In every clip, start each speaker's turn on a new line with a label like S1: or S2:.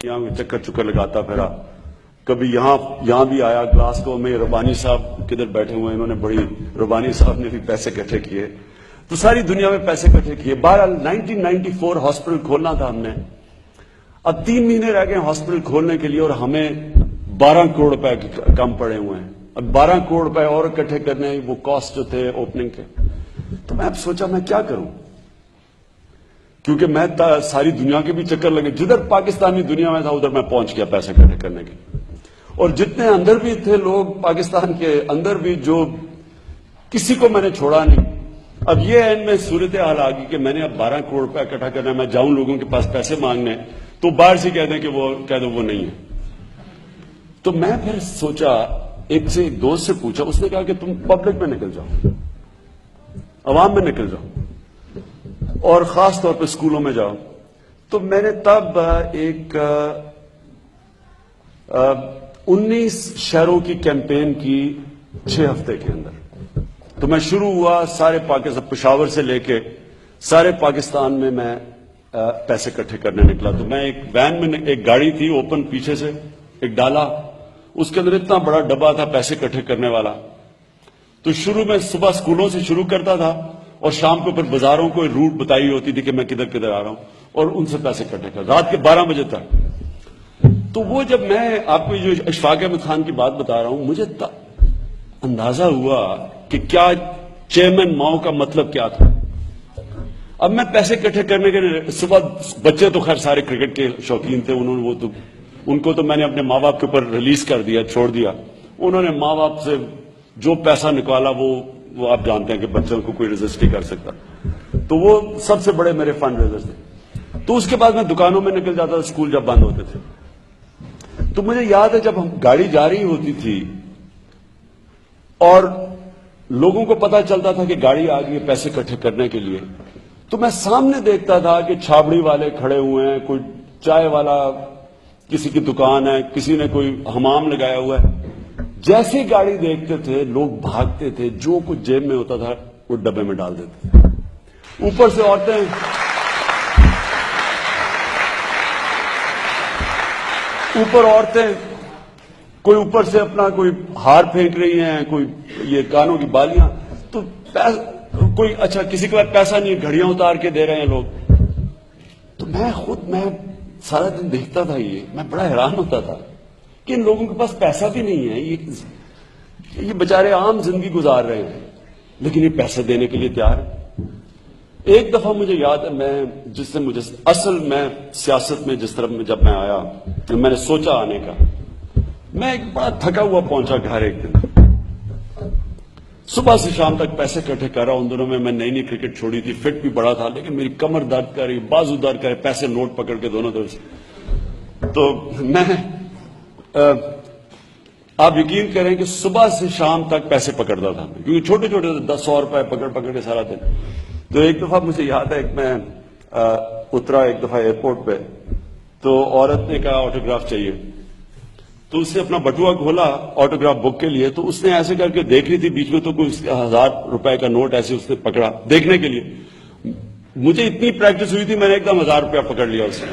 S1: یہاں چکر چکر لگاتا پھرا، کبھی یہاں بھی آیا گلاسکو میں. ربانی صاحب کدھر بیٹھے ہوئے ہیں، انہوں نے بڑی، ربانی صاحب نے بھی پیسے اکٹھے کیے، تو ساری دنیا میں پیسے اکٹھے کیے. بہرحال 1994 ہاسپٹل کھولنا تھا ہم نے. اب 3 مہینے رہ گئے ہاسپٹل کھولنے کے لیے اور ہمیں 12 کروڑ روپے کم پڑے ہوئے ہیں. اب 12 کروڑ روپے اور اکٹھے کرنے، وہ کاسٹ جو تھے اوپننگ کے. تو میں اب سوچا میں کیا کروں، کیونکہ میں ساری دنیا کے بھی چکر لگے، جدھر پاکستانی دنیا میں تھا ادھر میں پہنچ گیا پیسے اکٹھے کرنے کے. اور جتنے اندر بھی تھے لوگ پاکستان کے اندر بھی، جو کسی کو میں نے چھوڑا نہیں. اب یہ اینڈ میں صورتحال آ گئی کہ میں نے اب 12 کروڑ روپے اکٹھا کرنا ہے. میں جاؤں لوگوں کے پاس پیسے مانگنے تو باہر سے کہہ دیں کہ وہ کہہ دو وہ نہیں ہے. تو میں پھر سوچا، ایک دوست سے پوچھا، اس نے کہا کہ تم پبلک میں نکل جاؤ، عوام میں نکل جاؤ، اور خاص طور پہ اسکولوں میں جاؤ. تو میں نے تب ایک 19 شہروں کی کیمپین کی 6 ہفتے کے اندر. تو میں شروع ہوا سارے پاکستان، پشاور سے لے کے سارے پاکستان میں پیسے اکٹھے کرنے نکلا. تو میں ایک وین میں، ایک گاڑی تھی اوپن پیچھے سے، ایک ڈالا، اس کے اندر اتنا بڑا ڈبہ تھا پیسے اکٹھے کرنے والا. تو شروع میں صبح اسکولوں سے شروع کرتا تھا اور شام کو پھر بازاروں کو روٹ بتائی ہوتی تھی کہ میں کدھر کدھر آ رہا ہوں، اور ان سے پیسے اکٹھے کر رات کے 12 بجے تک. تو وہ جب میں آپ کو جو اشفاق احمد خان کی بات بتا رہا ہوں، مجھے اندازہ ہوا کہ کیا چیئرمین ماؤ کا مطلب کیا تھا. اب میں پیسے اکٹھے کرنے کے صبح، بچے تو خیر سارے کرکٹ کے شوقین تھے، ان کو تو میں نے اپنے ماں باپ کے اوپر ریلیز کر دیا، چھوڑ دیا. انہوں نے ماں باپ سے جو پیسہ نکالا وہ آپ جانتے ہیں کہ بچوں کو کوئی ریزسٹ نہیں کر سکتا. تو وہ سب سے بڑے میرے فنڈ ریزرز تھے. تو اس کے بعد میں دکانوں میں نکل جاتا تھا اسکول جب بند ہوتے تھے. تو مجھے یاد ہے جب ہم گاڑی جا رہی ہوتی تھی اور لوگوں کو پتا چلتا تھا کہ گاڑی آ گئی ہے پیسے اکٹھے کرنے کے لیے، تو میں سامنے دیکھتا تھا کہ چھابڑی والے کھڑے ہوئے ہیں، کوئی چائے والا، کسی کی دکان ہے، کسی نے کوئی حمام لگایا ہوا ہے. جیسی گاڑی دیکھتے تھے لوگ بھاگتے تھے، جو کچھ جیب میں ہوتا تھا وہ ڈبے میں ڈال دیتے تھے. اوپر سے عورتیں کوئی اوپر سے اپنا کوئی ہار پھینک رہی ہیں، کوئی یہ کانوں کی بالیاں. تو کوئی اچھا کسی کے پاس پیسہ نہیں، گھڑیاں اتار کے دے رہے ہیں لوگ. تو میں سارا دن دیکھتا تھا، میں بڑا حیران ہوتا تھا کہ ان لوگوں کے پاس پیسہ بھی نہیں ہے، یہ بیچارے عام زندگی گزار رہے ہیں لیکن یہ پیسے دینے کے لیے تیار ہے. ایک دفعہ مجھے یاد ہے، میں سیاست میں جس طرح جب میں آیا، میں نے سوچا آنے کا، میں ایک بڑا تھکا ہوا پہنچا گھر. ایک دن صبح سے شام تک پیسے اکٹھے کر رہا. ان دنوں میں نئی کرکٹ چھوڑی تھی، فٹ بھی بڑا تھا، لیکن میری کمر درد کر رہی، بازو درد کر رہے، پیسے نوٹ پکڑ کے دونوں طرف سے. تو میں آپ یقین کریں کہ صبح سے شام تک پیسے پکڑتا تھا، کیونکہ چھوٹے چھوٹے 10-100 روپے پکڑ کے سارا دن. تو ایک دفعہ مجھے یاد ہے، میں اترا ایک دفعہ ایئرپورٹ پہ، تو عورت نے کہا آٹوگراف چاہیے. تو اس نے اپنا بٹوا کھولا آٹوگراف بک کے لیے. تو اس نے ایسے کر کے دیکھ رہی تھی بیچ میں، تو کوئی 1000 روپے کا نوٹ ایسے اس نے پکڑا دیکھنے کے لیے. مجھے اتنی پریکٹس ہوئی تھی، میں نے ایک دم 1000 روپیہ پکڑ لیا اس سے.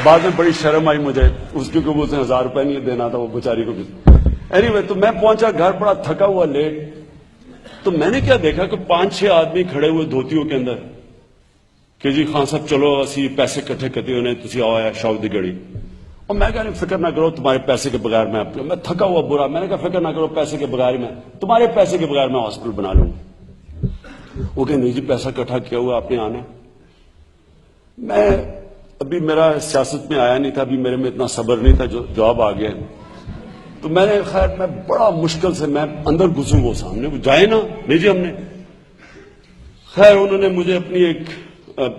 S1: بعد میں بڑی شرم آئی مجھے اس کی، کیونکہ اسے 1000 روپے نہیں دینا تھا وہ بیچاری کو بھی. اینی وے، تو میں پہنچا گھر بڑا تھکا ہوا لیٹ. تو میں نے کیا دیکھا کہ 5-6 آدمی کھڑے ہوئے دھوتیوں کے اندر کہ جی خان صاحب چلو اسی پیسے اکٹھے کرتے ہونے تسی آؤ شاؤ دی گڑی. اور میں کہا فکر نہ کرو، تمہارے پیسے کے بغیر میں تھکا ہوا برا. میں نے کہا فکر نہ کرو، پیسے کے بغیر تمہارے پیسے کے بغیر میں ہاسپٹل بنا لوں. وہ کہ نہیں جی پیسہ اکٹھا کیا ہوا آپ نے آنا. میں ابھی میرا سیاست میں آیا نہیں تھا، ابھی میرے میں اتنا صبر نہیں تھا، جو جواب آ گیا. تو میں نے خیر میں بڑا مشکل سے میں اندر گھسوں، وہ سامنے وہ جائے نا، نہیں جی ہم نے. خیر انہوں نے مجھے اپنی ایک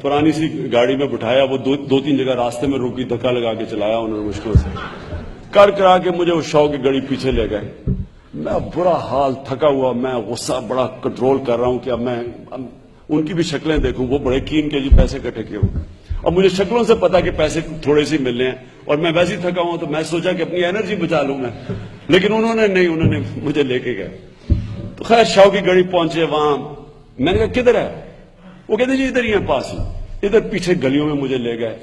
S1: پرانی سی گاڑی میں بٹھایا، وہ 2-3 جگہ راستے میں روکی، دھکا لگا کے چلایا انہوں نے مشکل سے، کرا کے مجھے اس شو کی گاڑی پیچھے لے گئے. میں برا حال تھکا ہوا، میں غصہ بڑا کنٹرول کر رہا ہوں کہ اب میں ان کی بھی شکلیں دیکھوں. وہ بڑے کین کے جی پیسے اکٹھے کیے ہوں. اب مجھے شکلوں سے پتا کہ پیسے تھوڑے سے ملنے ہیں اور میں ویسے ہی تھکا ہوں. تو میں سوچا کہ اپنی انرجی بچا لوں میں، لیکن انہوں نے مجھے لے کے گئے. تو خیر شاہ کی گاڑی پہنچے، وہاں میں نے کہا کدھر ہے؟ وہ کہتے جی ادھر ہی ہے پاس ہی. ادھر پیچھے گلیوں میں مجھے لے گئے,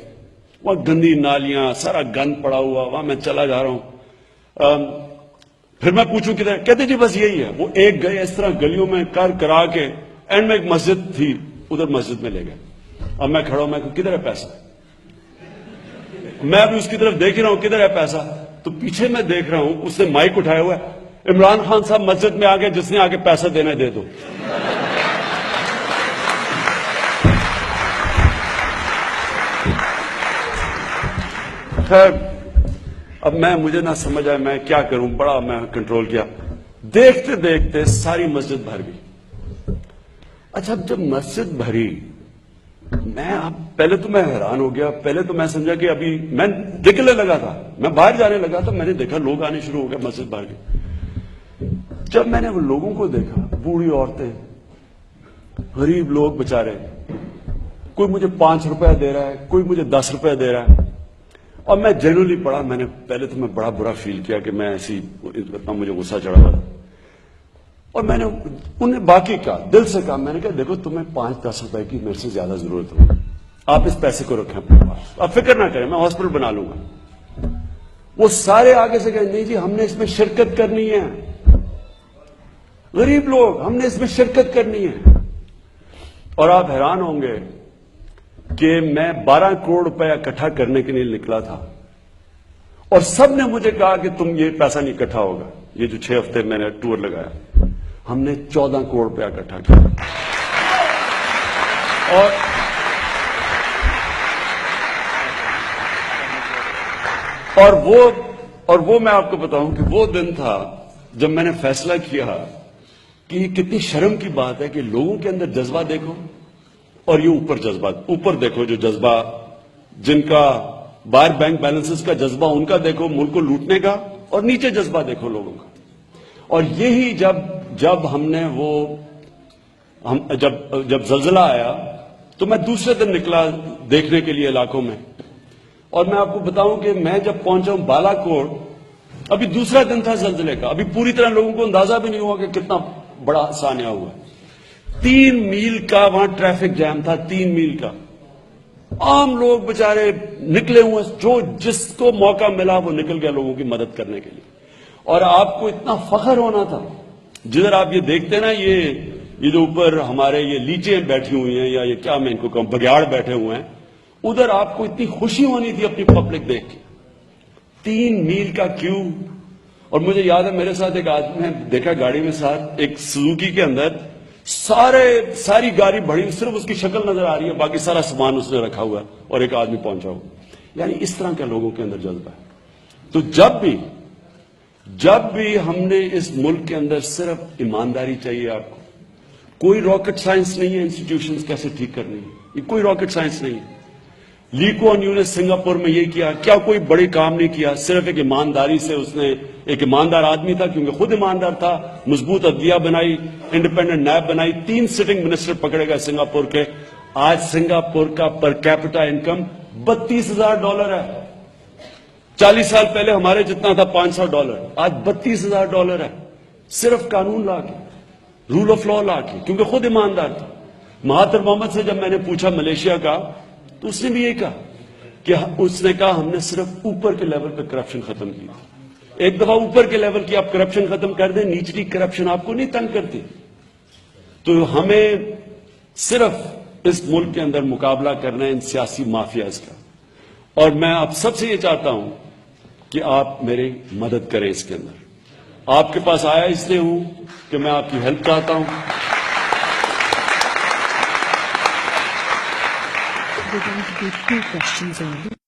S1: وہاں گندی نالیاں, سارا گند پڑا ہوا, وہاں میں چلا جا رہا ہوں. پھر میں پوچھوں کدھر, کہتے جی بس یہی ہے. وہ ایک گئے اس طرح گلیوں میں کرا کے اینڈ میں ایک مسجد تھی, ادھر مسجد میں لے گئے. اب میں کھڑا ہوں, میں کہوں کدھر ہے پیسہ؟ میں ابھی اس کی طرف دیکھ رہا ہوں کدھر ہے پیسہ, تو پیچھے میں دیکھ رہا ہوں اس نے مائک اٹھایا ہوا ہے, عمران خان صاحب مسجد میں آگے, جس نے آگے پیسہ دینا دے دو. خیر اب مجھے نہ سمجھ آئے میں کیا کروں, بڑا میں کنٹرول کیا. دیکھتے دیکھتے ساری مسجد بھر گئی. اچھا جب مسجد بھری, پہلے تو میں حیران ہو گیا. پہلے تو میں سمجھا کہ ابھی میں نکلنے لگا تھا, میں باہر جانے لگا تھا, میں نے دیکھا لوگ آنے شروع ہو گئے, مسجد بھر گئی. جب میں نے وہ لوگوں کو دیکھا, بوڑھی عورتیں, غریب لوگ بےچارے, کوئی مجھے 5 روپے دے رہا ہے, کوئی مجھے 10 روپے دے رہا ہے. اور میں جنرلی پڑھا, پہلے تو میں بڑا برا فیل کیا کہ میں ایسی, اتنا مجھے غصہ چڑھا ہوا تھا. اور میں نے انہیں باقی کہا, دل سے کہا, میں نے کہا دیکھو تمہیں 5-10 روپے کی میرے سے زیادہ ضرورت ہوگی, آپ اس پیسے کو رکھیں اپنے پاس, آپ فکر نہ کریں, میں ہاسپٹل بنا لوں گا. وہ سارے آگے سے کہیں نہیں جی ہم نے اس میں شرکت کرنی ہے, غریب لوگ, ہم نے اس میں شرکت کرنی ہے. اور آپ حیران ہوں گے کہ میں 12 کروڑ روپے اکٹھا کرنے کے لیے نکلا تھا, اور سب نے مجھے کہا کہ تم یہ پیسہ نہیں اکٹھا ہوگا. یہ جو 6 ہفتے میں نے ٹور لگایا, ہم نے 14 کروڑ روپے اکٹھا کیا. اور وہ میں آپ کو بتاؤں کہ وہ دن تھا جب میں نے فیصلہ کیا کہ یہ کتنی شرم کی بات ہے کہ لوگوں کے اندر جذبہ دیکھو, اور یہ اوپر جذبات, اوپر دیکھو جو جذبہ, جن کا باہر بینک بیلنسز کا جذبہ ان کا دیکھو ملک کو لوٹنے کا, اور نیچے جذبہ دیکھو لوگوں کا. اور یہی جب ہم نے جب زلزلہ آیا تو میں دوسرے دن نکلا دیکھنے کے لیے علاقوں میں, اور میں آپ کو بتاؤں کہ میں جب پہنچا ہوں بالا کوٹ, ابھی دوسرا دن تھا زلزلے کا, ابھی پوری طرح لوگوں کو اندازہ بھی نہیں ہوا کہ کتنا بڑا سانحہ ہوا ہے. 3 میل کا وہاں ٹریفک جام تھا, 3 میل کا. عام لوگ بےچارے نکلے ہوئے, جو جس کو موقع ملا وہ نکل گیا لوگوں کی مدد کرنے کے لیے. اور آپ کو اتنا فخر ہونا تھا, جدھر آپ یہ دیکھتے نا, یہ جو اوپر ہمارے یہ لیچیں بیٹھی ہوئی ہیں, یا یہ کیا میں ان کو کہوں, بگیاڑ بیٹھے ہوئے ہیں, ادھر آپ کو اتنی خوشی ہونی تھی اپنی پبلک دیکھ کے. 3 میل کا کیو. اور مجھے یاد ہے میرے ساتھ ایک آدمی نے دیکھا گاڑی میں ساتھ, ایک سوزوکی کے اندر ساری گاڑی بڑی, صرف اس کی شکل نظر آ رہی ہے, باقی سارا سامان اس نے رکھا ہوا ہے, اور ایک آدمی پہنچا ہوا. یعنی اس طرح کے لوگوں کے اندر جذبہ ہے. تو جب بھی ہم نے اس ملک کے اندر, صرف ایمانداری چاہیے آپ کو. کوئی راکٹ سائنس نہیں ہے انسٹیٹیوشنز کیسے ٹھیک کرنی ہے, یہ کوئی راکٹ سائنس نہیں ہے. لی کوان یو نے سنگاپور میں یہ کیا, کیا کوئی بڑی کام نہیں کیا, صرف ایک ایمانداری سے اس نے, ایک ایماندار آدمی تھا کیونکہ خود ایماندار تھا, مضبوط عدلیہ بنائی, انڈیپینڈنٹ نیب بنائی, 3 سٹنگ منسٹر پکڑے گئے سنگاپور کے. آج سنگاپور کا پر کیپٹا انکم $32,000 ہے. 40 سال پہلے ہمارے جتنا تھا $500, آج $32,000 ہے, صرف قانون لا کے, رول آف لا لا کے, کیونکہ خود ایماندار تھا. مہاتر محمد سے جب میں نے پوچھا ملیشیا کا, تو اس نے بھی یہ کہا کہ اس نے کہا ہم نے صرف اوپر کے لیول پہ کرپشن ختم کی. ایک دفعہ اوپر کے لیول کی آپ کرپشن ختم کر دیں, نیچلی کرپشن آپ کو نہیں تنگ کرتی. تو ہمیں صرف اس ملک کے اندر مقابلہ کرنا ہے ان سیاسی مافیاز کا. اور میں آپ سب سے یہ چاہتا ہوں کہ آپ میری مدد کریں اس کے اندر. آپ کے پاس آیا اس لیے ہوں کہ میں آپ کی ہیلپ چاہتا ہوں.
S2: We're going to do 2 questions only.